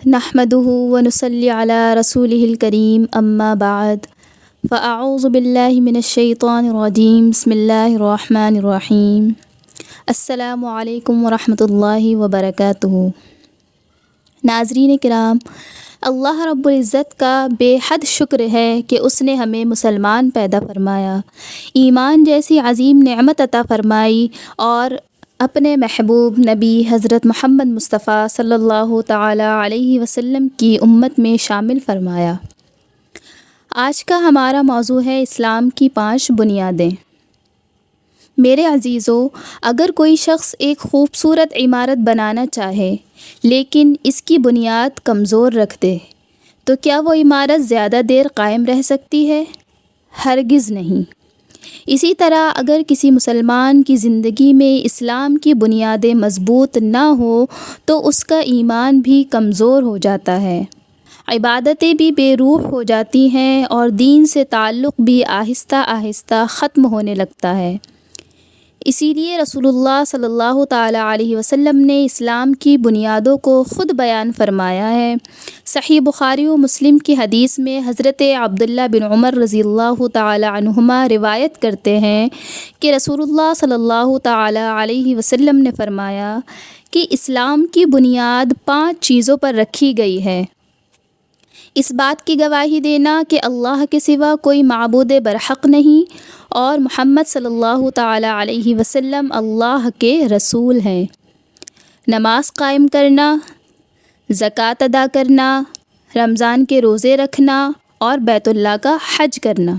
نحمده ونصلي على رسوله الكريم اما بعد فاعوذ باللہ من الشیطان الرجیم بسم اللہ الرحمن الرحیم السلام علیکم ورحمۃ اللہ وبرکاتہ۔ ناظرین کرام، اللہ رب العزت کا بے حد شکر ہے کہ اس نے ہمیں مسلمان پیدا فرمایا، ایمان جیسی عظیم نعمت عطا فرمائی اور اپنے محبوب نبی حضرت محمد مصطفیٰ صلی اللہ تعالیٰ علیہ وسلم کی امت میں شامل فرمایا۔ آج کا ہمارا موضوع ہے اسلام کی 5 بنیادیں۔ میرے عزیزو، اگر کوئی شخص ایک خوبصورت عمارت بنانا چاہے لیکن اس کی بنیاد کمزور رکھ دے تو کیا وہ عمارت زیادہ دیر قائم رہ سکتی ہے؟ ہرگز نہیں۔ اسی طرح اگر کسی مسلمان کی زندگی میں اسلام کی بنیادیں مضبوط نہ ہو تو اس کا ایمان بھی کمزور ہو جاتا ہے، عبادتیں بھی بے روح ہو جاتی ہیں اور دین سے تعلق بھی آہستہ آہستہ ختم ہونے لگتا ہے۔ اسی لیے رسول اللہ صلی اللہ تعالیٰ علیہ وسلم نے اسلام کی بنیادوں کو خود بیان فرمایا ہے۔ صحیح بخاری و مسلم کی حدیث میں حضرت عبداللہ بن عمر رضی اللہ تعالیٰ عنہما روایت کرتے ہیں کہ رسول اللہ صلی اللہ تعالیٰ علیہ وسلم نے فرمایا کہ اسلام کی بنیاد 5 چیزوں پر رکھی گئی ہے۔ اس بات کی گواہی دینا کہ اللہ کے سوا کوئی معبود برحق نہیں اور محمد صلی اللہ تعالیٰ علیہ وسلم اللہ کے رسول ہیں، نماز قائم کرنا، زکوٰۃ ادا کرنا، رمضان کے روزے رکھنا اور بیت اللہ کا حج کرنا۔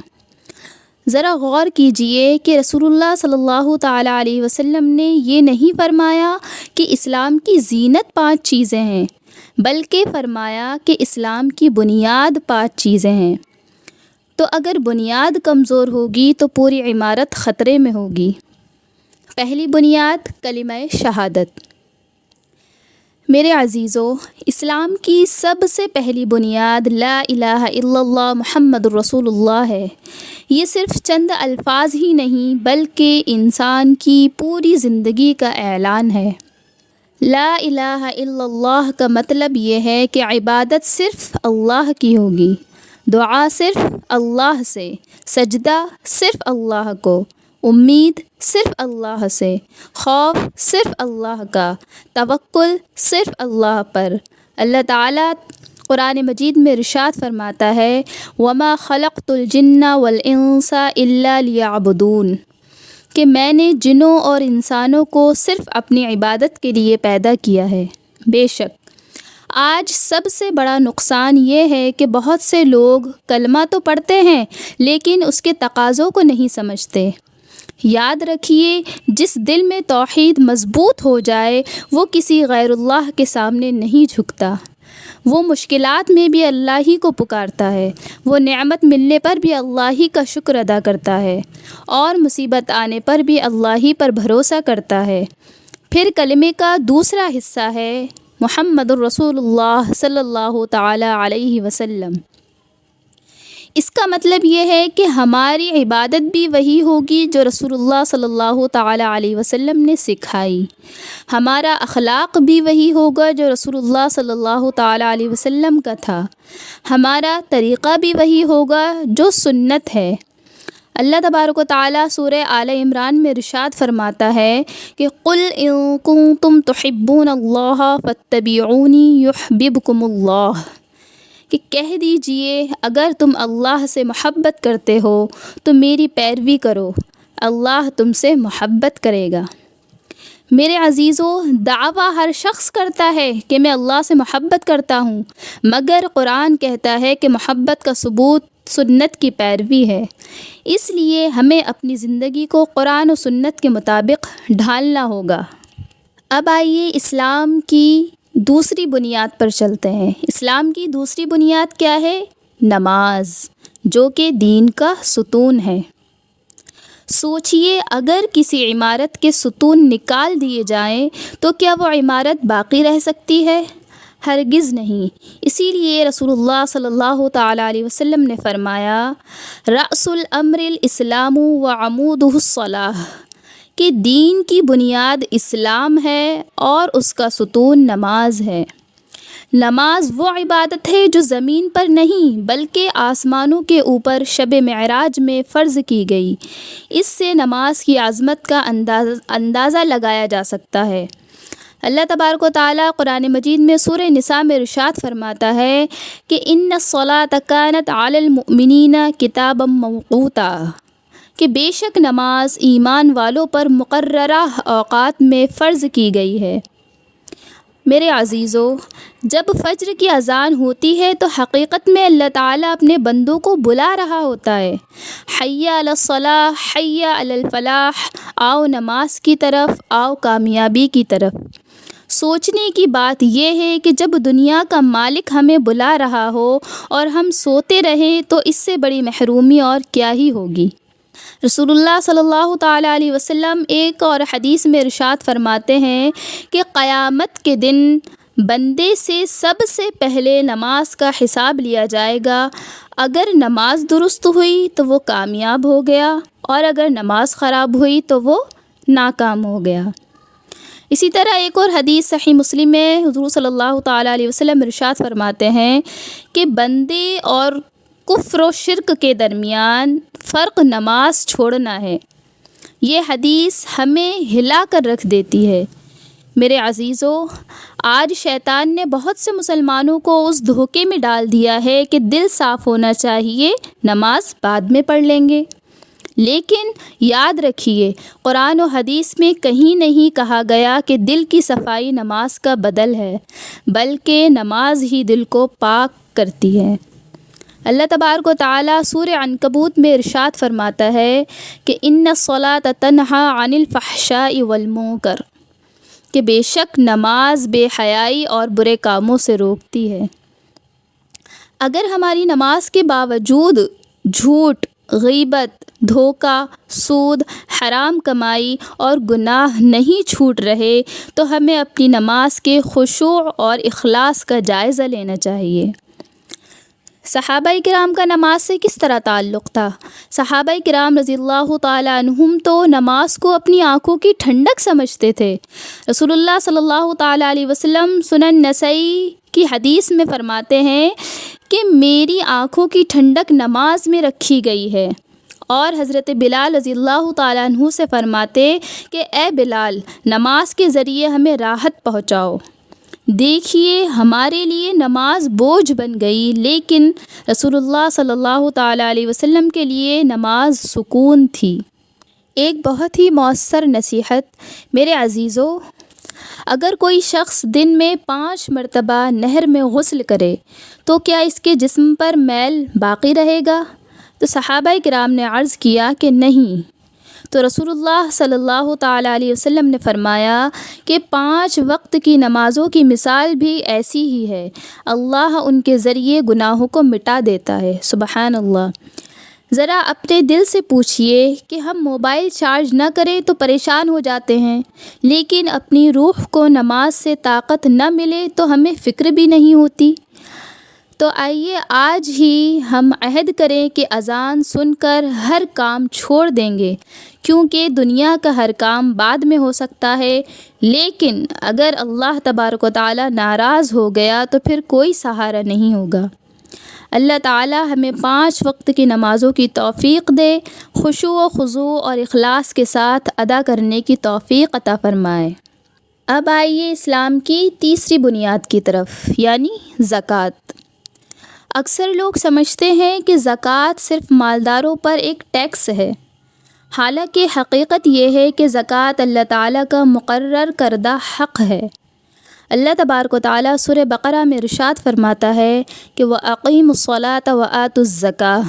ذرا غور کیجئے کہ رسول اللہ صلی اللہ تعالیٰ علیہ وسلم نے یہ نہیں فرمایا کہ اسلام کی زینت 5 چیزیں ہیں، بلکہ فرمایا کہ اسلام کی بنیاد 5 چیزیں ہیں۔ تو اگر بنیاد کمزور ہوگی تو پوری عمارت خطرے میں ہوگی۔ پہلی بنیاد کلمہ شہادت۔ میرے عزیزو، اسلام کی سب سے پہلی بنیاد لا الہ الا اللہ محمد الرسول اللہ ہے۔ یہ صرف چند الفاظ ہی نہیں بلکہ انسان کی پوری زندگی کا اعلان ہے۔ لا الہ الا اللہ کا مطلب یہ ہے کہ عبادت صرف اللہ کی ہوگی، دعا صرف اللہ سے، سجدہ صرف اللہ کو، امید صرف اللہ سے، خوف صرف اللہ کا، توکل صرف اللہ پر۔ اللہ تعالیٰ قرآن مجید میں ارشاد فرماتا ہے وَمَا خَلَقْتُ الْجِنَّ وَالْإِنسَ إِلَّا لِيَعْبُدُونَ، کہ میں نے جنوں اور انسانوں کو صرف اپنی عبادت کے لیے پیدا کیا ہے۔ بے شک آج سب سے بڑا نقصان یہ ہے کہ بہت سے لوگ کلمہ تو پڑھتے ہیں لیکن اس کے تقاضوں کو نہیں سمجھتے۔ یاد رکھیے، جس دل میں توحید مضبوط ہو جائے وہ کسی غیر اللہ کے سامنے نہیں جھکتا، وہ مشکلات میں بھی اللہ ہی کو پکارتا ہے، وہ نعمت ملنے پر بھی اللہ ہی کا شکر ادا کرتا ہے اور مصیبت آنے پر بھی اللہ ہی پر بھروسہ کرتا ہے۔ پھر کلمے کا دوسرا حصہ ہے محمد الرسول اللہ صلی اللہ تعالیٰ علیہ وسلم۔ اس کا مطلب یہ ہے کہ ہماری عبادت بھی وہی ہوگی جو رسول اللہ صلی اللہ تعالیٰ علیہ وسلم نے سکھائی، ہمارا اخلاق بھی وہی ہوگا جو رسول اللہ صلی اللہ تعالیٰ علیہ وسلم کا تھا، ہمارا طریقہ بھی وہی ہوگا جو سنت ہے۔ اللہ تبارک و تعالیٰ سورہ آل عمران میں ارشاد فرماتا ہے کہ قُلْ إِن كُنتُمْ تُحِبُّونَ اللَّهَ فَاتَّبِعُونِي يُحْبِبْكُمُ اللَّهُ، کہ کہہ دیجئے اگر تم اللہ سے محبت کرتے ہو تو میری پیروی کرو، اللہ تم سے محبت کرے گا۔ میرے عزیزو، دعویٰ ہر شخص کرتا ہے کہ میں اللہ سے محبت کرتا ہوں، مگر قرآن کہتا ہے کہ محبت کا ثبوت سنت کی پیروی ہے۔ اس لیے ہمیں اپنی زندگی کو قرآن و سنت کے مطابق ڈھالنا ہوگا۔ اب آئیے اسلام کی دوسری بنیاد پر چلتے ہیں۔ اسلام کی دوسری بنیاد کیا ہے؟ نماز، جو کہ دین کا ستون ہے۔ سوچئے اگر کسی عمارت کے ستون نکال دیے جائیں تو کیا وہ عمارت باقی رہ سکتی ہے؟ ہرگز نہیں۔ اسی لیے رسول اللہ صلی اللہ تعالیٰ علیہ وسلم نے فرمایا رأس الامر الاسلام وعمودہ الصلاۃ، کہ دین کی بنیاد اسلام ہے اور اس کا ستون نماز ہے۔ نماز وہ عبادت ہے جو زمین پر نہیں بلکہ آسمانوں کے اوپر شب معراج میں فرض کی گئی۔ اس سے نماز کی عظمت کا اندازہ لگایا جا سکتا ہے۔ اللہ تبارک و تعالیٰ قرآن مجید میں سورہ نساء میں ارشاد فرماتا ہے کہ ان الصلاۃ کانت علی المؤمنین کتابا موقوتا، کہ بے شک نماز ایمان والوں پر مقررہ اوقات میں فرض کی گئی ہے۔ میرے عزیزو، جب فجر کی اذان ہوتی ہے تو حقیقت میں اللہ تعالیٰ اپنے بندوں کو بلا رہا ہوتا ہے۔ حی علی الصلاح، حی علی الفلاح، آؤ نماز کی طرف، آؤ کامیابی کی طرف۔ سوچنے کی بات یہ ہے کہ جب دنیا کا مالک ہمیں بلا رہا ہو اور ہم سوتے رہیں تو اس سے بڑی محرومی اور کیا ہی ہوگی۔ رسول اللہ صلی اللہ تعالیٰ علیہ وسلم ایک اور حدیث میں ارشاد فرماتے ہیں کہ قیامت کے دن بندے سے سب سے پہلے نماز کا حساب لیا جائے گا۔ اگر نماز درست ہوئی تو وہ کامیاب ہو گیا، اور اگر نماز خراب ہوئی تو وہ ناکام ہو گیا۔ اسی طرح ایک اور حدیث صحیح مسلم میں حضور صلی اللہ تعالیٰ علیہ وسلم ارشاد فرماتے ہیں کہ بندے اور کفر و شرک کے درمیان فرق نماز چھوڑنا ہے۔ یہ حدیث ہمیں ہلا کر رکھ دیتی ہے۔ میرے عزیزو، آج شیطان نے بہت سے مسلمانوں کو اس دھوکے میں ڈال دیا ہے کہ دل صاف ہونا چاہیے، نماز بعد میں پڑھ لیں گے۔ لیکن یاد رکھیے، قرآن و حدیث میں کہیں نہیں کہا گیا کہ دل کی صفائی نماز کا بدل ہے، بلکہ نماز ہی دل کو پاک کرتی ہے۔ اللہ تبارک و تعالیٰ سورہ عنکبوت میں ارشاد فرماتا ہے کہ ان الصلاۃ تنہی عن الفحشاء والمنکر، کہ بے شک نماز بے حیائی اور برے کاموں سے روکتی ہے۔ اگر ہماری نماز کے باوجود جھوٹ، غیبت، دھوکہ، سود، حرام کمائی اور گناہ نہیں چھوٹ رہے تو ہمیں اپنی نماز کے خشوع اور اخلاص کا جائزہ لینا چاہیے۔ صحابہ کرام کا نماز سے کس طرح تعلق تھا؟ صحابہ کرام رضی اللہ تعالیٰ عنہم تو نماز کو اپنی آنکھوں کی ٹھنڈک سمجھتے تھے۔ رسول اللہ صلی اللہ تعالیٰ علیہ وسلم سنن نسائی کی حدیث میں فرماتے ہیں کہ میری آنکھوں کی ٹھنڈک نماز میں رکھی گئی ہے، اور حضرت بلال رضی اللہ تعالیٰ عنہ سے فرماتے کہ اے بلال، نماز کے ذریعے ہمیں راحت پہنچاؤ۔ دیکھیے، ہمارے لیے نماز بوجھ بن گئی، لیکن رسول اللہ صلی اللہ تعالیٰ علیہ وسلم کے لیے نماز سکون تھی۔ ایک بہت ہی مؤثر نصیحت میرے عزیزو، اگر کوئی شخص دن میں 5 مرتبہ نہر میں غسل کرے تو کیا اس کے جسم پر میل باقی رہے گا؟ تو صحابہ کرام نے عرض کیا کہ نہیں۔ تو رسول اللہ صلی اللہ تعالیٰ علیہ وسلم نے فرمایا کہ 5 وقت کی نمازوں کی مثال بھی ایسی ہی ہے، اللہ ان کے ذریعے گناہوں کو مٹا دیتا ہے۔ سبحان اللہ۔ ذرا اپنے دل سے پوچھئے کہ ہم موبائل چارج نہ کریں تو پریشان ہو جاتے ہیں، لیکن اپنی روح کو نماز سے طاقت نہ ملے تو ہمیں فکر بھی نہیں ہوتی۔ تو آئیے آج ہی ہم عہد کریں کہ اذان سن کر ہر کام چھوڑ دیں گے، کیونکہ دنیا کا ہر کام بعد میں ہو سکتا ہے، لیکن اگر اللہ تبارک و تعالیٰ ناراض ہو گیا تو پھر کوئی سہارا نہیں ہوگا۔ اللہ تعالیٰ ہمیں 5 وقت کی نمازوں کی توفیق دے، خشوع و خضوع اور اخلاص کے ساتھ ادا کرنے کی توفیق عطا فرمائے۔ اب آئیے اسلام کی تیسری بنیاد کی طرف، یعنی زکوٰۃ۔ اکثر لوگ سمجھتے ہیں کہ زکوٰۃ صرف مالداروں پر ایک ٹیکس ہے، حالانکہ حقیقت یہ ہے کہ زکوٰۃ اللہ تعالیٰ کا مقرر کردہ حق ہے۔ اللہ تبارک و تعالیٰ سورہ بقرہ میں ارشاد فرماتا ہے کہ وَأَقِیمُوا الصَّلَاةَ وَآتُوا الزَّکَاةَ،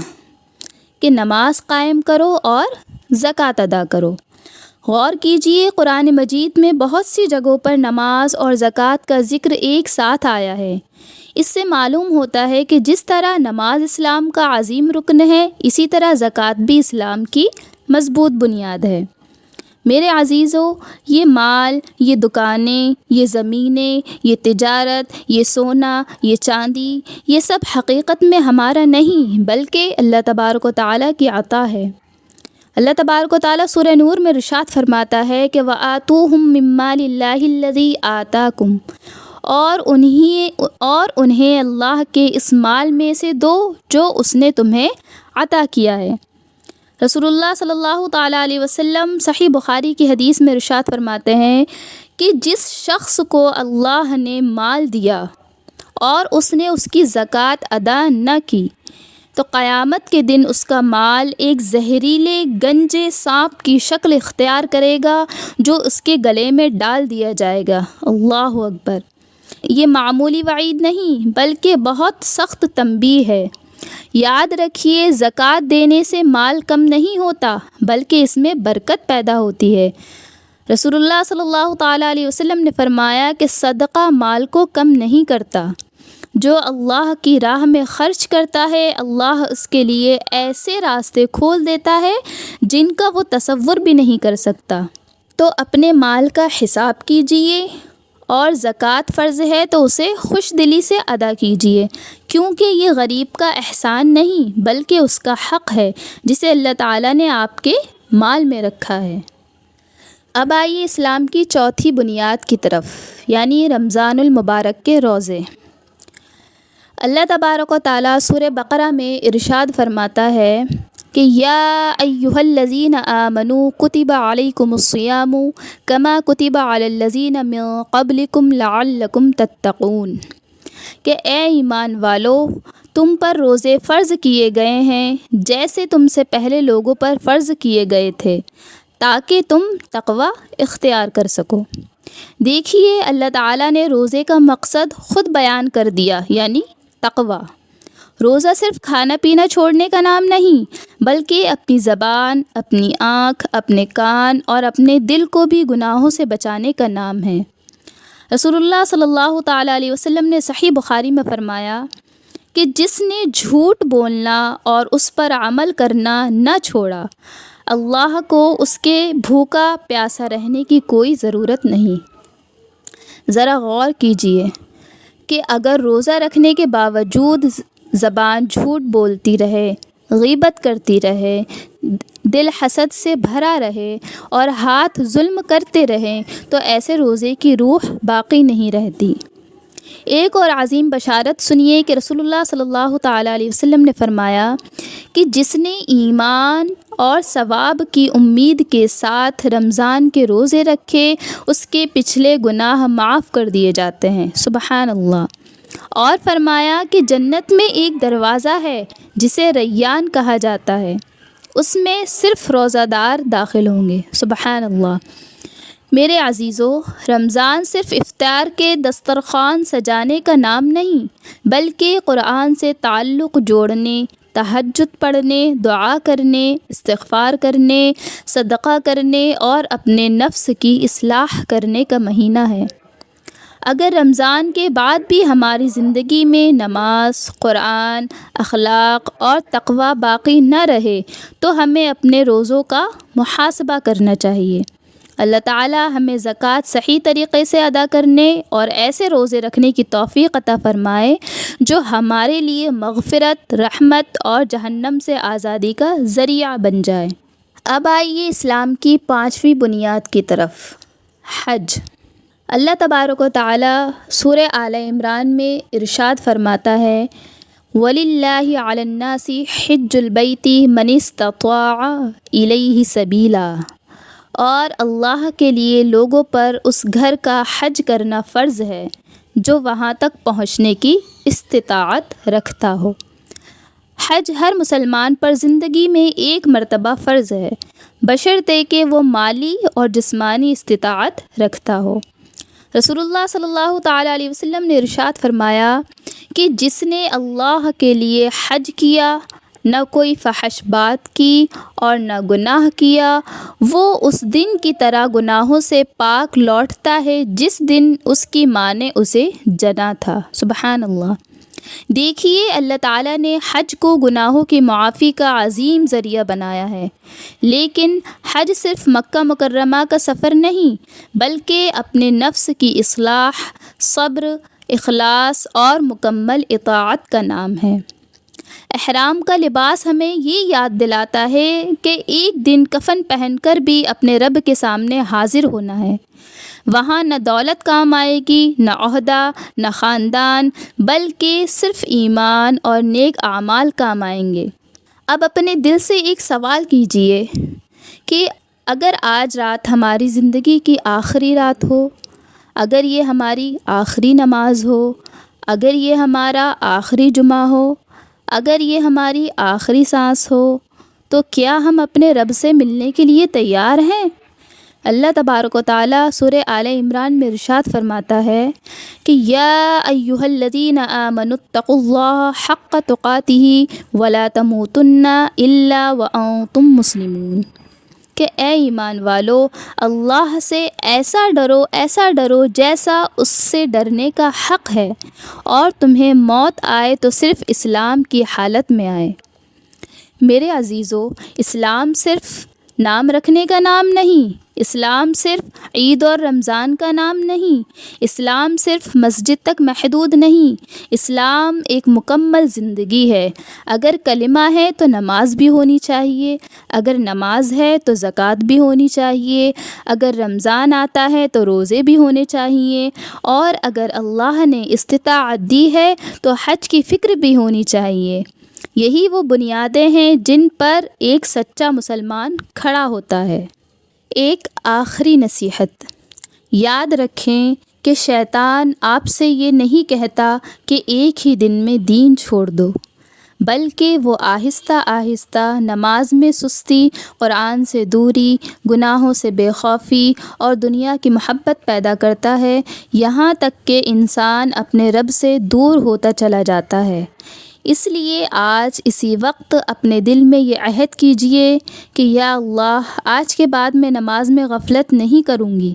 کہ نماز قائم کرو اور زکوٰۃ ادا کرو۔ غور کیجئے، قرآن مجید میں بہت سی جگہوں پر نماز اور زکوٰۃ کا ذکر ایک ساتھ آیا ہے۔ اس سے معلوم ہوتا ہے کہ جس طرح نماز اسلام کا عظیم رکن ہے، اسی طرح زکوٰۃ بھی اسلام کی مضبوط بنیاد ہے۔ میرے عزیزو، یہ مال، یہ دکانیں، یہ زمینیں، یہ تجارت، یہ سونا، یہ چاندی، یہ سب حقیقت میں ہمارا نہیں بلکہ اللہ تبارک و تعالیٰ کی عطا ہے۔ اللہ تبارک و تعالیٰ سورہ نور میں ارشاد فرماتا ہے کہ وَآتُوهُم مِّن مَّالِ اللَّهِ الَّذِي آتَاكُمْ، اور انہیں اللہ کے اس مال میں سے دو جو اس نے تمہیں عطا کیا ہے۔ رسول اللہ صلی اللہ تعالیٰ علیہ وسلم صحیح بخاری کی حدیث میں ارشاد فرماتے ہیں کہ جس شخص کو اللہ نے مال دیا اور اس نے اس کی زکوٰۃ ادا نہ کی تو قیامت کے دن اس کا مال ایک زہریلے گنجے سانپ کی شکل اختیار کرے گا جو اس کے گلے میں ڈال دیا جائے گا۔ اللہ اکبر! یہ معمولی وعید نہیں بلکہ بہت سخت تنبیہ ہے۔ یاد رکھیے، زکوٰۃ دینے سے مال کم نہیں ہوتا بلکہ اس میں برکت پیدا ہوتی ہے۔ رسول اللہ صلی اللہ تعالیٰ علیہ وسلم نے فرمایا کہ صدقہ مال کو کم نہیں کرتا۔ جو اللہ کی راہ میں خرچ کرتا ہے اللہ اس کے لیے ایسے راستے کھول دیتا ہے جن کا وہ تصور بھی نہیں کر سکتا۔ تو اپنے مال کا حساب کیجئے، اور زکوٰۃ فرض ہے تو اسے خوش دلی سے ادا کیجئے، کیونکہ یہ غریب کا احسان نہیں بلکہ اس کا حق ہے جسے اللہ تعالیٰ نے آپ کے مال میں رکھا ہے۔ اب آئیے اسلام کی چوتھی بنیاد کی طرف، یعنی رمضان المبارک کے روزے۔ اللہ تبارک و تعالیٰ سورہ بقرہ میں ارشاد فرماتا ہے کہ یا ایھا الذین آمنوا کتب علیکم الصیام کما کتب علی الذین من قبلکم لعلکم تتقون، کہ اے ایمان والو، تم پر روزے فرض کیے گئے ہیں جیسے تم سے پہلے لوگوں پر فرض کیے گئے تھے تاکہ تم تقوی اختیار کر سکو۔ دیکھیے، اللہ تعالیٰ نے روزے کا مقصد خود بیان کر دیا، یعنی تقوی۔ روزہ صرف کھانا پینا چھوڑنے کا نام نہیں بلکہ اپنی زبان، اپنی آنکھ، اپنے کان اور اپنے دل کو بھی گناہوں سے بچانے کا نام ہے۔ رسول اللہ صلی اللہ تعالیٰ علیہ وسلم نے صحیح بخاری میں فرمایا کہ جس نے جھوٹ بولنا اور اس پر عمل کرنا نہ چھوڑا، اللہ کو اس کے بھوکا پیاسا رہنے کی کوئی ضرورت نہیں۔ ذرا غور کیجئے کہ اگر روزہ رکھنے کے باوجود زبان جھوٹ بولتی رہے، غیبت کرتی رہے، دل حسد سے بھرا رہے اور ہاتھ ظلم کرتے رہیں تو ایسے روزے کی روح باقی نہیں رہتی۔ ایک اور عظیم بشارت سنیے کہ رسول اللہ صلی اللہ تعالیٰ علیہ وسلم نے فرمایا کہ جس نے ایمان اور ثواب کی امید کے ساتھ رمضان کے روزے رکھے اس کے پچھلے گناہ معاف کر دیے جاتے ہیں۔ سبحان اللہ! اور فرمایا کہ جنت میں ایک دروازہ ہے جسے ریان کہا جاتا ہے، اس میں صرف روزہ دار داخل ہوں گے۔ سبحان اللہ! میرے عزیزو، رمضان صرف افطار کے دسترخوان سجانے کا نام نہیں بلکہ قرآن سے تعلق جوڑنے، تہجد پڑھنے، دعا کرنے، استغفار کرنے، صدقہ کرنے اور اپنے نفس کی اصلاح کرنے کا مہینہ ہے۔ اگر رمضان کے بعد بھی ہماری زندگی میں نماز، قرآن، اخلاق اور تقوی باقی نہ رہے تو ہمیں اپنے روزوں کا محاسبہ کرنا چاہیے۔ اللہ تعالیٰ ہمیں زکوٰۃ صحیح طریقے سے ادا کرنے اور ایسے روزے رکھنے کی توفیق عطا فرمائے جو ہمارے لیے مغفرت، رحمت اور جہنم سے آزادی کا ذریعہ بن جائے۔ اب آئیے اسلام کی پانچویں بنیاد کی طرف، حج۔ اللہ تبارک و تعالیٰ سورہ آل عمران میں ارشاد فرماتا ہے وَلِلَّهِ عَلَى النَّاسِ حِجُّ الْبَيْتِ مَنِ اسْتَطَاعَ إِلَيْهِ سَبِيلًا، اور اللہ کے لیے لوگوں پر اس گھر کا حج کرنا فرض ہے جو وہاں تک پہنچنے کی استطاعت رکھتا ہو۔ حج ہر مسلمان پر زندگی میں ایک مرتبہ فرض ہے بشرطے کہ وہ مالی اور جسمانی استطاعت رکھتا ہو۔ رسول اللہ صلی اللہ تعالیٰ علیہ وسلم نے ارشاد فرمایا کہ جس نے اللہ کے لیے حج کیا، نہ کوئی فحش بات کی اور نہ گناہ کیا، وہ اس دن کی طرح گناہوں سے پاک لوٹتا ہے جس دن اس کی ماں نے اسے جنا تھا۔ سبحان اللہ! دیکھیے، اللہ تعالیٰ نے حج کو گناہوں کی معافی کا عظیم ذریعہ بنایا ہے، لیکن حج صرف مکہ مکرمہ کا سفر نہیں بلکہ اپنے نفس کی اصلاح، صبر، اخلاص اور مکمل اطاعت کا نام ہے۔ احرام کا لباس ہمیں یہ یاد دلاتا ہے کہ ایک دن کفن پہن کر بھی اپنے رب کے سامنے حاضر ہونا ہے۔ وہاں نہ دولت کام آئے گی، نہ عہدہ، نہ خاندان، بلکہ صرف ایمان اور نیک اعمال کام آئیں گے۔ اب اپنے دل سے ایک سوال کیجئے کہ اگر آج رات ہماری زندگی کی آخری رات ہو، اگر یہ ہماری آخری نماز ہو، اگر یہ ہمارا آخری جمعہ ہو، اگر یہ ہماری آخری سانس ہو، تو کیا ہم اپنے رب سے ملنے کے لیے تیار ہیں؟ اللہ تبارک و تعالیٰ سورہ آل عمران میں ارشاد فرماتا ہے کہ یا ایھا الذین آمنوا اتقوا اللہ حق تقاتہ ولا تموتن الا وانتم مسلمون، کہ اے ایمان والو، اللہ سے ایسا ڈرو جیسا اس سے ڈرنے کا حق ہے، اور تمہیں موت آئے تو صرف اسلام کی حالت میں آئے۔ میرے عزیزو، اسلام صرف نام رکھنے کا نام نہیں، اسلام صرف عید اور رمضان کا نام نہیں، اسلام صرف مسجد تک محدود نہیں، اسلام ایک مکمل زندگی ہے۔ اگر کلمہ ہے تو نماز بھی ہونی چاہیے، اگر نماز ہے تو زکوٰۃ بھی ہونی چاہیے، اگر رمضان آتا ہے تو روزے بھی ہونے چاہیے، اور اگر اللہ نے استطاعت دی ہے تو حج کی فکر بھی ہونی چاہیے۔ یہی وہ بنیادیں ہیں جن پر ایک سچا مسلمان کھڑا ہوتا ہے۔ ایک آخری نصیحت، یاد رکھیں کہ شیطان آپ سے یہ نہیں کہتا کہ ایک ہی دن میں دین چھوڑ دو، بلکہ وہ آہستہ آہستہ نماز میں سستی، قرآن سے دوری، گناہوں سے بے خوفی اور دنیا کی محبت پیدا کرتا ہے، یہاں تک کہ انسان اپنے رب سے دور ہوتا چلا جاتا ہے۔ اس لیے آج اسی وقت اپنے دل میں یہ عہد کیجئے کہ یا اللہ، آج کے بعد میں نماز میں غفلت نہیں کروں گی،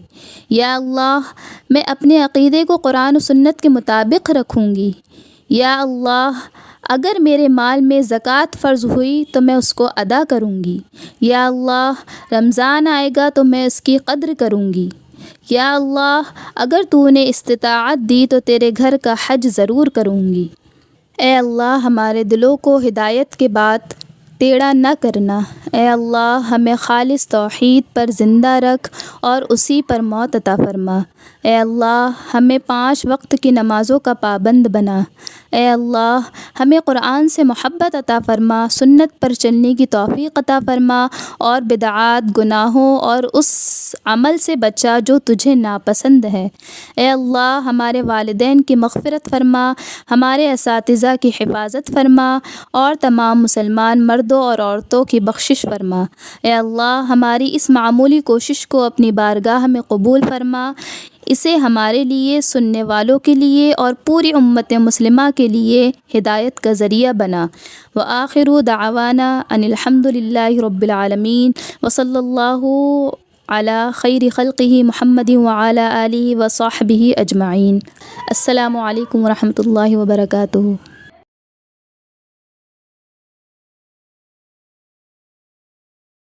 یا اللہ میں اپنے عقیدے کو قرآن و سنت کے مطابق رکھوں گی، یا اللہ اگر میرے مال میں زکوٰۃ فرض ہوئی تو میں اس کو ادا کروں گی، یا اللہ رمضان آئے گا تو میں اس کی قدر کروں گی، یا اللہ اگر تو نے استطاعت دی تو تیرے گھر کا حج ضرور کروں گی۔ اے اللہ، ہمارے دلوں کو ہدایت کے بعد ٹیڑھا نہ کرنا۔ اے اللہ، ہمیں خالص توحید پر زندہ رکھ اور اسی پر موت عطا فرما۔ اے اللہ، ہمیں 5 وقت کی نمازوں کا پابند بنا۔ اے اللہ، ہمیں قرآن سے محبت عطا فرما، سنت پر چلنے کی توفیق عطا فرما، اور بدعات، گناہوں اور اس عمل سے بچا جو تجھے ناپسند ہے۔ اے اللہ، ہمارے والدین کی مغفرت فرما، ہمارے اساتذہ کی حفاظت فرما، اور تمام مسلمان مردوں اور عورتوں کی بخشش فرما۔ اے اللہ، ہماری اس معمولی کوشش کو اپنی بارگاہ میں قبول فرما، اسے ہمارے لیے، سننے والوں کے لیے اور پوری امت مسلمہ کے لیے ہدایت کا ذریعہ بنا۔ وآخر دعوانا ان الحمد للہ رب العالمین، وصلی اللہ علی خیر خلقہ محمد وعلی آلہ وصحبہ اجمعین۔ السلام علیکم ورحمۃ اللہ وبرکاتہ۔